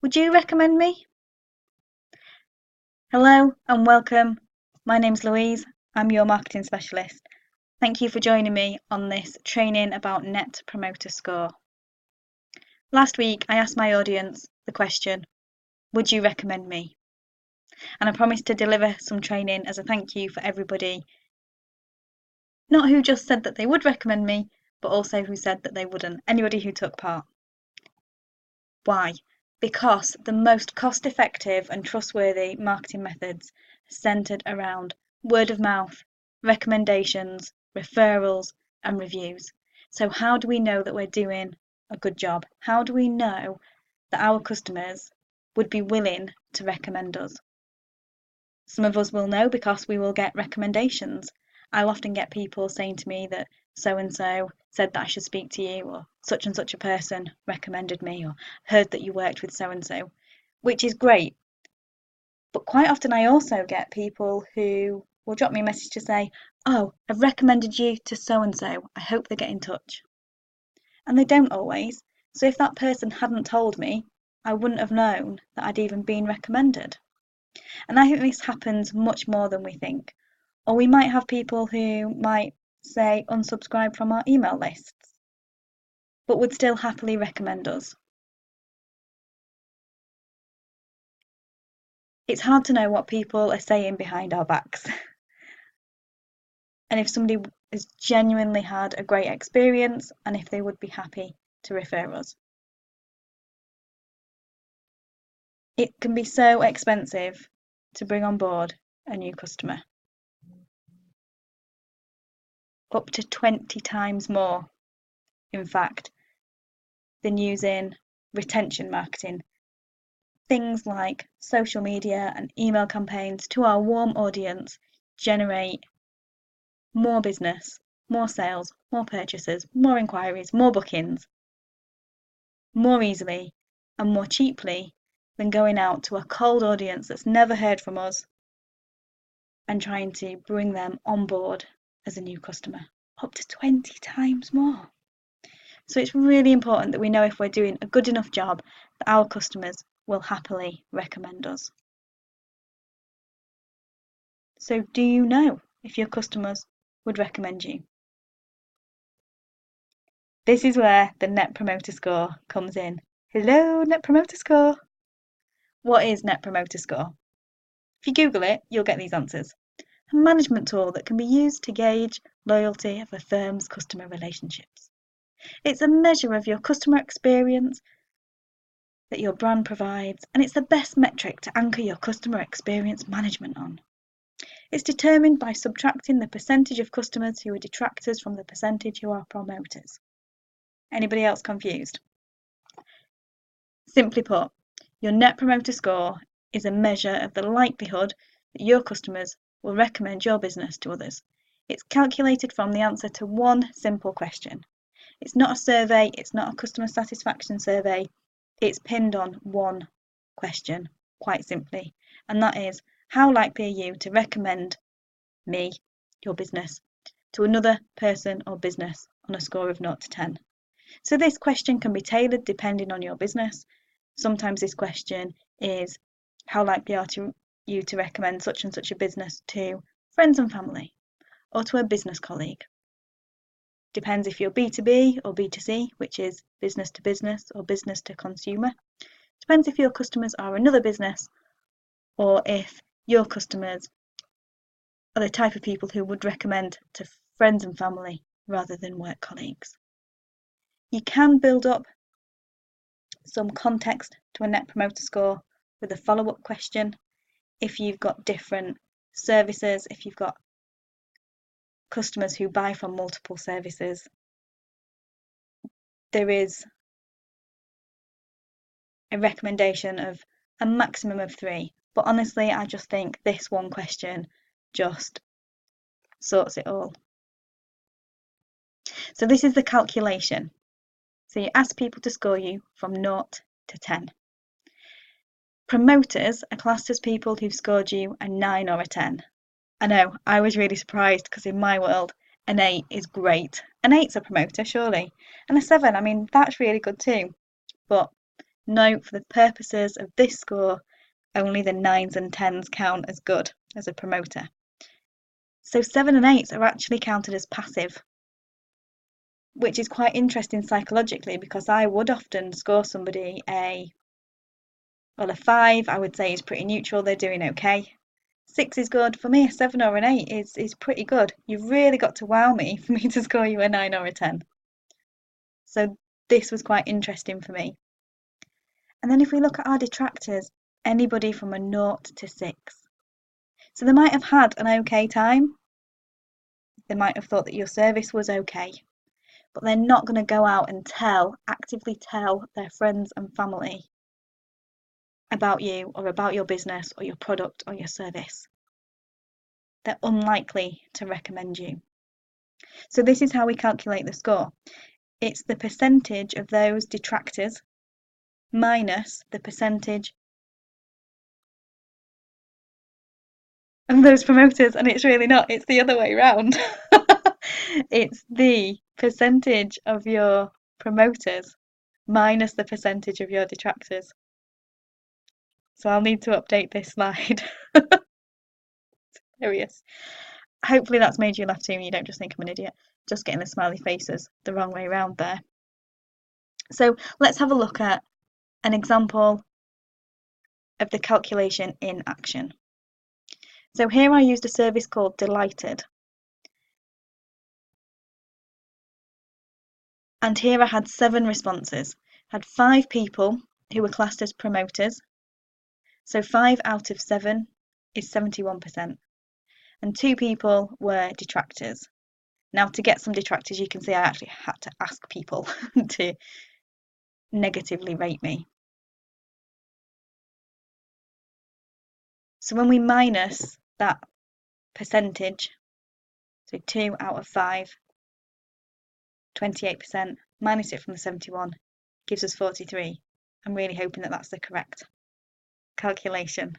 Would you recommend me? Hello and welcome. My name's Louise. I'm your marketing specialist. Thank you for joining me on this training about Net Promoter Score. Last week, I asked my audience the question, would you recommend me? And I promised to deliver some training as a thank you for everybody, not who just said that they would recommend me, but also who said that they wouldn't, anybody who took part. Why? Because the most cost-effective and trustworthy marketing methods are centered around word of mouth, recommendations, referrals, and reviews. So how do we know that we're doing a good job? How do we know that our customers would be willing to recommend us? Some of us will know because we will get recommendations. I'll often get people saying to me that so-and-so said that I should speak to you, or such and such a person recommended me, or heard that you worked with so-and-so, which is great. But quite often I also get people who will drop me a message to say, oh, I've recommended you to so-and-so. I hope they get in touch. And they don't always. So if that person hadn't told me, I wouldn't have known that I'd even been recommended. And I think this happens much more than we think. Or we might have people who might say unsubscribe from our email lists, but would still happily recommend us. It's hard to know what people are saying behind our backs. And if somebody has genuinely had a great experience and if they would be happy to refer us. It can be so expensive to bring on board a new customer. Up to 20 times more, in fact, than using retention marketing. Things like social media and email campaigns to our warm audience generate more business, more sales, more purchases, more inquiries, more bookings, more easily and more cheaply than going out to a cold audience that's never heard from us and trying to bring them on board as a new customer. Up to 20 times more. So it's really important that we know if we're doing a good enough job that our customers will happily recommend us. So do you know if your customers would recommend you? This is where the Net Promoter Score comes in. Hello, Net Promoter Score. What is Net Promoter Score? If you Google it, you'll get these answers. A management tool that can be used to gauge loyalty of a firm's customer relationships. It's a measure of your customer experience that your brand provides, and it's the best metric to anchor your customer experience management on. It's determined by subtracting the percentage of customers who are detractors from the percentage who are promoters. Anybody else confused? Simply put, your Net Promoter Score is a measure of the likelihood that your customers will recommend your business to others. It's calculated from the answer to one simple question. It's not a survey, it's not a customer satisfaction survey, it's pinned on one question, quite simply, and that is, how likely are you to recommend me, your business, to another person or business on a score of 0 to 10? So this question can be tailored depending on your business. Sometimes this question is, how likely are you to recommend such and such a business to friends and family or to a business colleague? Depends if you're B2B or B2C, which is business to business or business to consumer. Depends if your customers are another business or if your customers are the type of people who would recommend to friends and family rather than work colleagues. You can build up some context to a Net Promoter Score with a follow-up question if you've got different services, if you've got customers who buy from multiple services. There is a recommendation of a maximum of 3, but honestly I just think this one question just sorts it all. So this is the calculation. So you ask people to score you from 0 to 10. Promoters are classed as people who've scored you a 9 or a 10. I know, I was really surprised because in my world, an 8 is great. An 8's a promoter, surely. And a 7, I mean, that's really good too. But No, for the purposes of this score, only the 9s and 10s count as good as a promoter. So 7 and 8s are actually counted as passive, which is quite interesting psychologically, because I would often score somebody a 5, I would say, is pretty neutral, they're doing okay. 6 is good. For me, a 7 or an 8 is pretty good. You've really got to wow me for me to score you a 9 or a 10. So this was quite interesting for me. And then if we look at our detractors, anybody from a 0 to 6. So they might have had an okay time. They might have thought that your service was okay, but they're not going to go out and actively tell their friends and family about you or about your business or your product or your service. They're unlikely to recommend you. So this is how we calculate the score. It's the percentage of those detractors minus the percentage of those promoters, and it's really not, it's the other way around. It's the percentage of your promoters minus the percentage of your detractors. So I'll need to update this slide. Hilarious. Hopefully that's made you laugh too and you don't just think I'm an idiot. Just getting the smiley faces the wrong way around there. So let's have a look at an example of the calculation in action. So here I used a service called Delighted. And here I had 7 responses. I had 5 people who were classed as promoters. So 5 out of 7 is 71%. And 2 people were detractors. Now, to get some detractors, you can see I actually had to ask people to negatively rate me. So when we minus that percentage, so 2 out of 5, 28%, minus it from the 71, gives us 43. I'm really hoping that that's the correct calculation.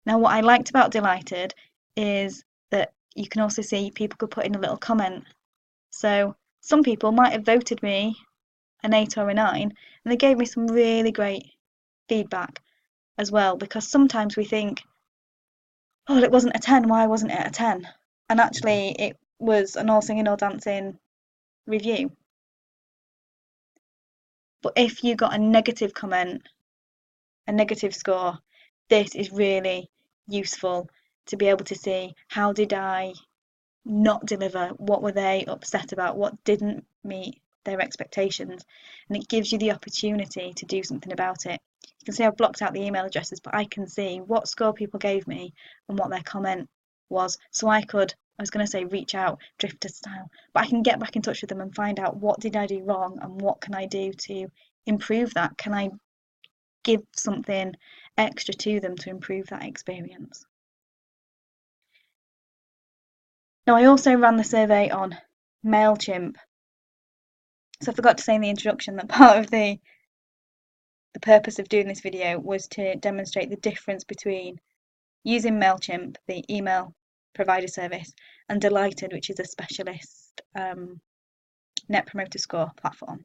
Now, what I liked about Delighted is that you can also see people could put in a little comment. So some people might have voted me an 8 or a 9, and they gave me some really great feedback as well, because sometimes we think, oh, it wasn't a 10, why wasn't it a 10? And actually it was an all singing, all dancing review. But if you got a negative comment, a negative score, this is really useful to be able to see, how did I not deliver? What were they upset about? What didn't meet their expectations? And it gives you the opportunity to do something about it. You can see I've blocked out the email addresses, but I can see what score people gave me and what their comment was. So I was going to say reach out, drifter style, but I can get back in touch with them and find out, what did I do wrong and what can I do to improve that? Can I give something extra to them to improve that experience? Now, I also ran the survey on MailChimp. So I forgot to say in the introduction that part of the purpose of doing this video was to demonstrate the difference between using MailChimp, the email provider service, and Delighted, which is a specialist Net Promoter Score platform.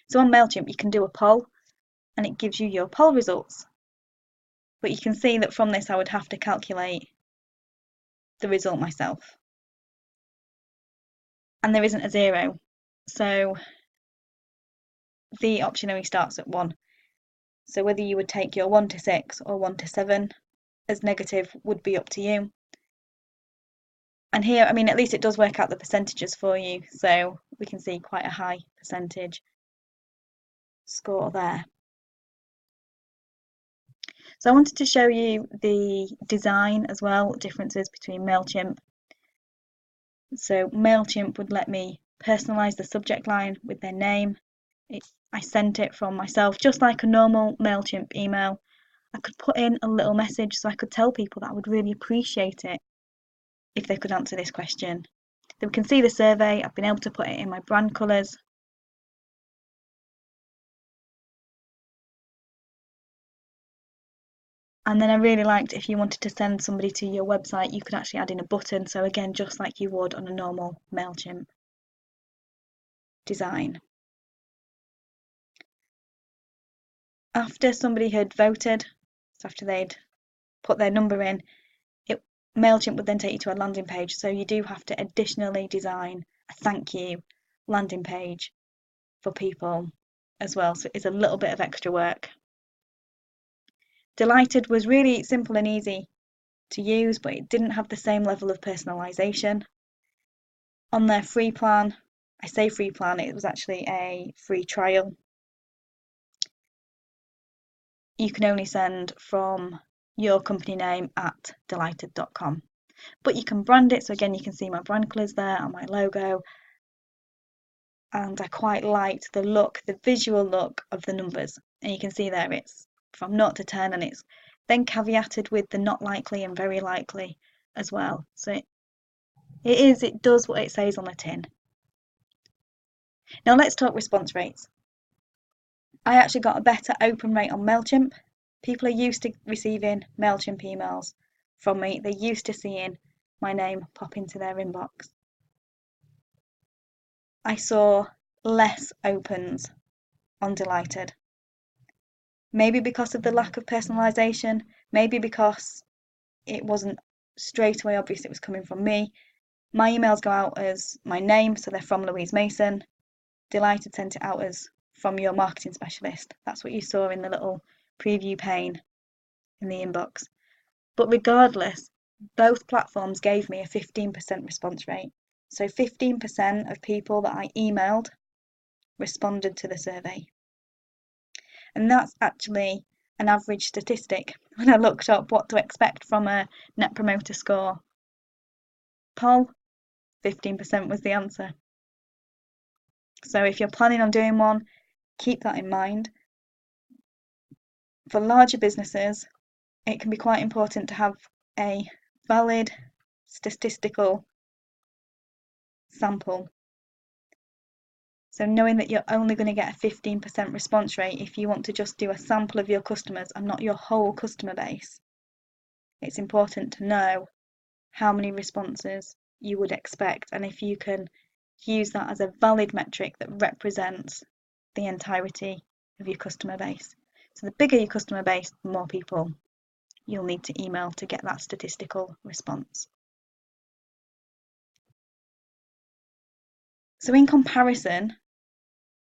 So on MailChimp, you can do a poll and it gives you your poll results. But you can see that from this, I would have to calculate the result myself. And there isn't a 0. So the option only starts at 1. So whether you would take your 1 to 6 or 1 to 7 as negative would be up to you. And here, I mean, at least it does work out the percentages for you. So we can see quite a high percentage score there. So I wanted to show you the design as well, differences between MailChimp. So MailChimp would let me personalize the subject line with their name. I sent it from myself, just like a normal MailChimp email. I could put in a little message, so I could tell people that I would really appreciate it if they could answer this question. Then we can see the survey. I've been able to put it in my brand colours. And then I really liked, if you wanted to send somebody to your website, you could actually add in a button. So again, just like you would on a normal MailChimp design. After somebody had voted, so after they'd put their number in, MailChimp would then take you to a landing page. So you do have to additionally design a thank you landing page for people as well. So it's a little bit of extra work. Delighted was really simple and easy to use, but it didn't have the same level of personalization. On their free plan, I say free plan, it was actually a free trial. You can only send from your company name at delighted.com, but you can brand it. So again, you can see my brand colours there and my logo. And I quite liked the look, the visual look of the numbers. And you can see there it's from 0 to 10, and it's then caveated with the not likely and very likely as well. So it does what it says on the tin. Now let's talk response rates. I actually got a better open rate on MailChimp. People are used to receiving MailChimp emails from me. They're used to seeing my name pop into their inbox. I saw less opens on Delighted. Maybe because of the lack of personalisation, maybe because it wasn't straight away obvious it was coming from me. My emails go out as my name, so they're from Louise Mason. Delighted sent it out as from your marketing specialist. That's what you saw in the little preview pane in the inbox. But regardless, both platforms gave me a 15% response rate. So 15% of people that I emailed responded to the survey. And that's actually an average statistic when I looked up what to expect from a Net Promoter Score poll. 15% was the answer. So if you're planning on doing one, keep that in mind. For larger businesses, it can be quite important to have a valid statistical sample. So knowing that you're only going to get a 15% response rate if you want to just do a sample of your customers and not your whole customer base, it's important to know how many responses you would expect, and if you can use that as a valid metric that represents the entirety of your customer base. So the bigger your customer base, the more people you'll need to email to get that statistical response. So in comparison,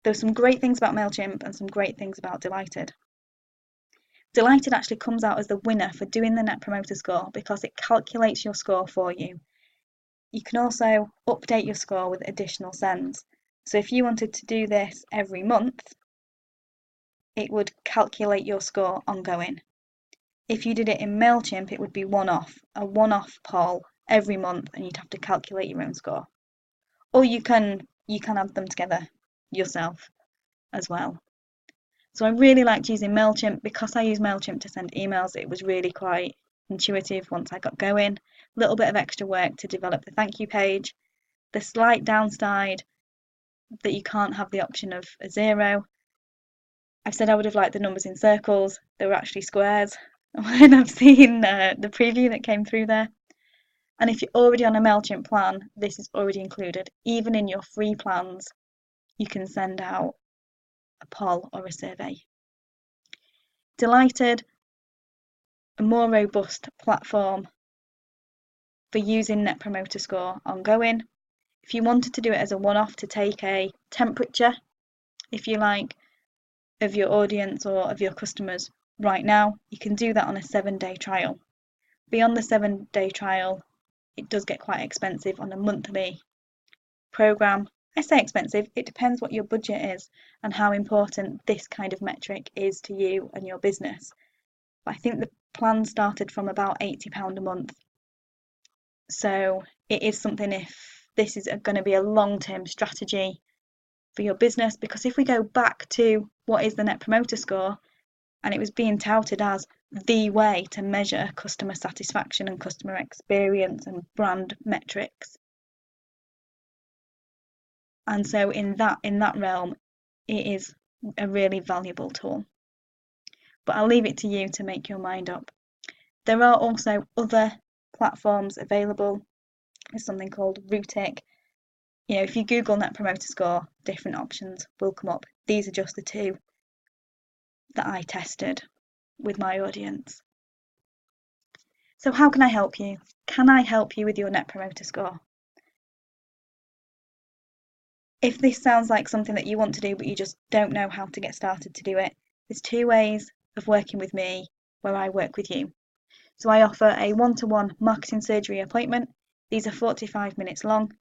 there's some great things about MailChimp and some great things about Delighted. Delighted actually comes out as the winner for doing the Net Promoter Score because it calculates your score for you. You can also update your score with additional sends. So if you wanted to do this every month, it would calculate your score ongoing. If you did it in MailChimp, it would be a one-off poll every month, and you'd have to calculate your own score. Or you can add them together yourself as well. So I really liked using MailChimp because I use MailChimp to send emails. It was really quite intuitive once I got going. A little bit of extra work to develop the thank you page. The slight downside that you can't have the option of a 0. I've said I would have liked the numbers in circles. They were actually squares when I've seen the preview that came through there. And if you're already on a MailChimp plan, this is already included. Even in your free plans, you can send out a poll or a survey. Delighted, a more robust platform for using Net Promoter Score ongoing. If you wanted to do it as a one-off to take a temperature, if you like, of your audience or of your customers right now, you can do that on a 7-day trial. Beyond the 7-day trial, it does get quite expensive on a monthly program. I say expensive, it depends what your budget is and how important this kind of metric is to you and your business. But I think the plan started from about £80 a month. So it is something if this is going to be a long-term strategy for your business, because if we go back to what is the Net Promoter Score, and it was being touted as the way to measure customer satisfaction and customer experience and brand metrics. And so in that realm, it is a really valuable tool. But I'll leave it to you to make your mind up. There are also other platforms available. There's something called Rootic. You know, if you Google Net Promoter Score, different options will come up. These are just the two that I tested with my audience. So how can I help you? Can I help you with your Net Promoter Score? If this sounds like something that you want to do but you just don't know how to get started to do it, there's 2 ways of working with me where I work with you. So I offer a one-to-one marketing surgery appointment. These are 45 minutes long,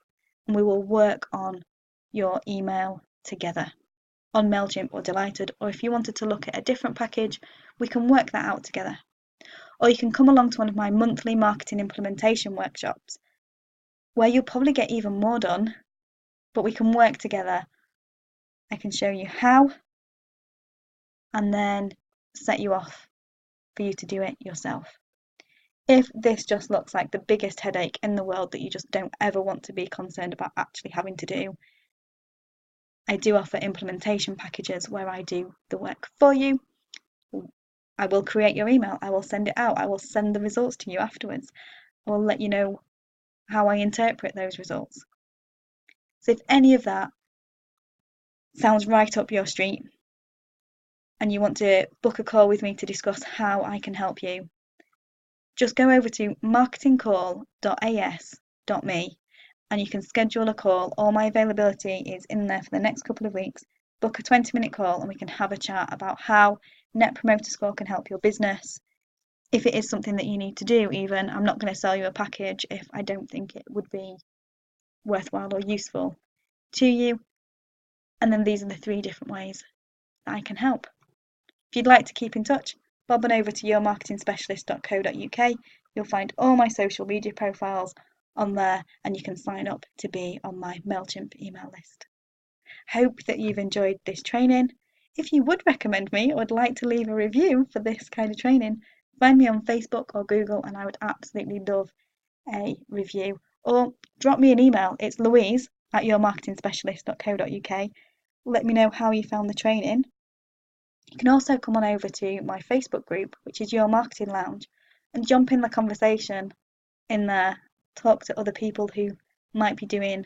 and we will work on your email together on MailChimp or Delighted, or if you wanted to look at a different package, we can work that out together. Or you can come along to one of my monthly marketing implementation workshops, where you'll probably get even more done, but we can work together. I can show you how, and then set you off for you to do it yourself. If this just looks like the biggest headache in the world that you just don't ever want to be concerned about actually having to do, I do offer implementation packages where I do the work for you. I will create your email, I will send it out, I will send the results to you afterwards. I will let you know how I interpret those results. So if any of that sounds right up your street and you want to book a call with me to discuss how I can help you, just go over to marketingcall.as.me and you can schedule a call. All my availability is in there for the next couple of weeks. Book a 20-minute call and we can have a chat about how Net Promoter Score can help your business. If it is something that you need to do, even, I'm not going to sell you a package if I don't think it would be worthwhile or useful to you. And then these are the 3 different ways that I can help. If you'd like to keep in touch, bob on over to yourmarketingspecialist.co.uk. You'll find all my social media profiles on there and you can sign up to be on my MailChimp email list. Hope that you've enjoyed this training. If you would recommend me or would like to leave a review for this kind of training, find me on Facebook or Google and I would absolutely love a review. Or drop me an email. It's louise@yourmarketingspecialist.co.uk. Let me know how you found the training. You can also come on over to my Facebook group, which is Your Marketing Lounge, and jump in the conversation in there. Talk to other people who might be doing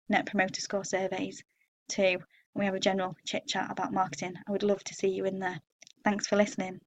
Net Promoter Score surveys too. We have a general chit chat about marketing. I would love to see you in there. Thanks for listening.